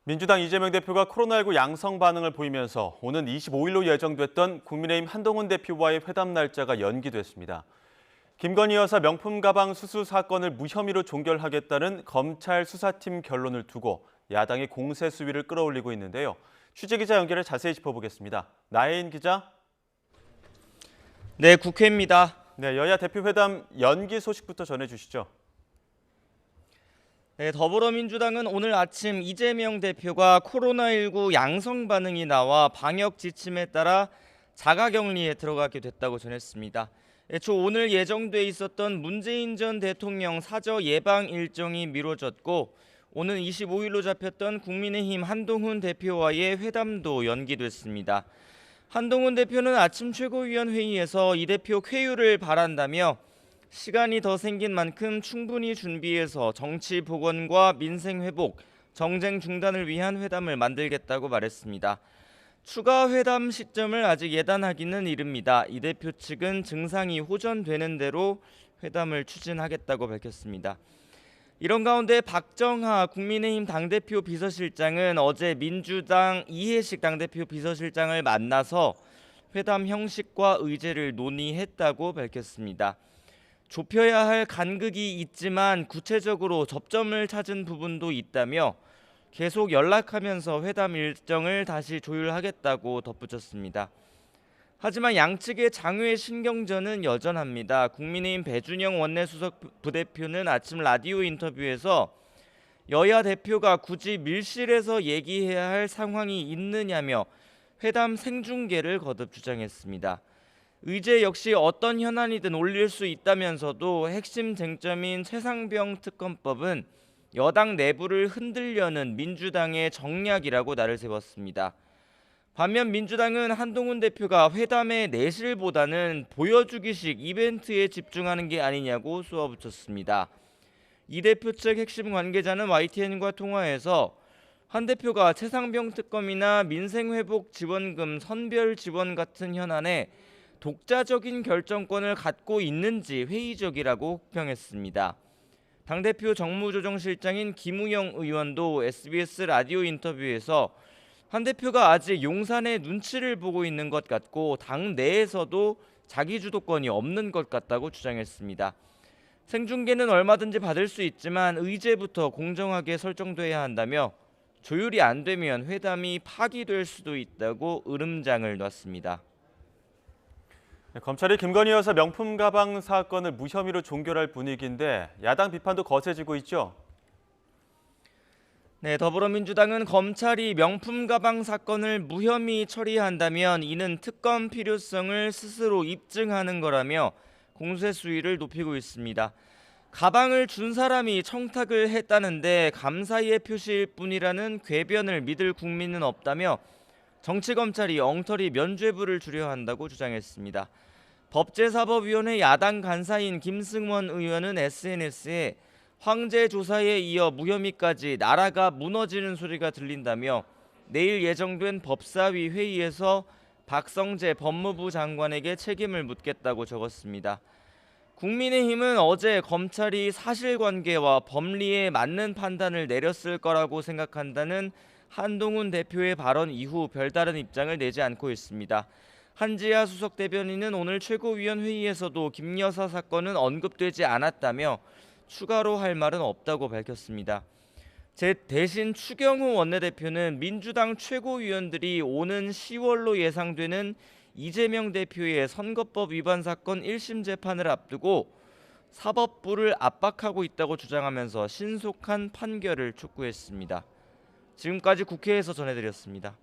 민주당 이재명 대표가 코로나19 양성 반응을 보이면서 오는 25일로 예정됐던 국민의힘 한동훈 대표와의 회담 날짜가 연기됐습니다. 김건희 여사 명품 가방 수수 사건을 무혐의로 종결하겠다는 검찰 수사팀 결론을 두고 야당이 공세 수위를 끌어올리고 있는데요. 취재기자 연결해 자세히 짚어보겠습니다. 나혜인 기자. 네, 국회입니다. 네, 여야 대표 회담 연기 소식부터 전해주시죠. 네, 더불어민주당은 오늘 아침 이재명 대표가 코로나19 양성 반응이 나와 방역 지침에 따라 자가격리에 들어가게 됐다고 전했습니다. 애초 오늘 예정돼 있었던 문재인 전 대통령 사저 예방 일정이 미뤄졌고 오는 25일로 잡혔던 국민의힘 한동훈 대표와의 회담도 연기됐습니다. 한동훈 대표는 아침 최고위원 회의에서 이 대표 쾌유를 바란다며 시간이 더 생긴 만큼 충분히 준비해서 정치 복원과 민생 회복, 정쟁 중단을 위한 회담을 만들겠다고 말했습니다. 추가 회담 시점을 아직 예단하기는 이릅니다. 이 대표 측은 증상이 호전되는 대로 회담을 추진하겠다고 밝혔습니다. 이런 가운데 박정하 국민의힘 당대표 비서실장은 어제 민주당 이해식 당대표 비서실장을 만나서 회담 형식과 의제를 논의했다고 밝혔습니다. 좁혀야 할 간극이 있지만 구체적으로 접점을 찾은 부분도 있다며 계속 연락하면서 회담 일정을 다시 조율하겠다고 덧붙였습니다. 하지만 양측의 장외 신경전은 여전합니다. 국민의힘 배준영 원내수석 부대표는 아침 라디오 인터뷰에서 여야 대표가 굳이 밀실에서 얘기해야 할 상황이 있느냐며 회담 생중계를 거듭 주장했습니다. 의제 역시 어떤 현안이든 올릴 수 있다면서도 핵심 쟁점인 최상병 특검법은 여당 내부를 흔들려는 민주당의 정략이라고 날을 세웠습니다. 반면 민주당은 한동훈 대표가 회담의 내실보다는 보여주기식 이벤트에 집중하는 게 아니냐고 쏘아붙였습니다. 이 대표 측 핵심 관계자는 YTN과 통화에서 한 대표가 최상병 특검이나 민생회복 지원금 선별 지원 같은 현안에 독자적인 결정권을 갖고 있는지 회의적이라고 혹평했습니다. 당대표 정무조정실장인 김우영 의원도 SBS 라디오 인터뷰에서 한 대표가 아직 용산의 눈치를 보고 있는 것 같고 당 내에서도 자기 주도권이 없는 것 같다고 주장했습니다. 생중계는 얼마든지 받을 수 있지만 의제부터 공정하게 설정돼야 한다며 조율이 안 되면 회담이 파기될 수도 있다고 으름장을 놨습니다. 검찰이 김건희 여사 명품 가방 사건을 무혐의로 종결할 분위기인데 야당 비판도 거세지고 있죠. 네, 더불어민주당은 검찰이 명품 가방 사건을 무혐의 처리한다면 이는 특검 필요성을 스스로 입증하는 거라며 공세 수위를 높이고 있습니다. 가방을 준 사람이 청탁을 했다는데 감사의 표시일 뿐이라는 궤변을 믿을 국민은 없다며 정치검찰이 엉터리 면죄부를 주려 한다고 주장했습니다. 법제사법위원회 야당 간사인 김승원 의원은 SNS에 황제 조사에 이어 무혐의까지 나라가 무너지는 소리가 들린다며 내일 예정된 법사위 회의에서 박성재 법무부 장관에게 책임을 묻겠다고 적었습니다. 국민의힘은 어제 검찰이 사실관계와 법리에 맞는 판단을 내렸을 거라고 생각한다는 한동훈 대표의 발언 이후 별다른 입장을 내지 않고 있습니다. 한지아 수석 대변인은 오늘 최고위원 회의에서도 김 여사 사건은 언급되지 않았다며 추가로 할 말은 없다고 밝혔습니다. 대신 추경호 원내대표는 민주당 최고위원들이 오는 10월로 예상되는 이재명 대표의 선거법 위반 사건 1심 재판을 앞두고 사법부를 압박하고 있다고 주장하면서 신속한 판결을 촉구했습니다. 지금까지 국회에서 전해드렸습니다.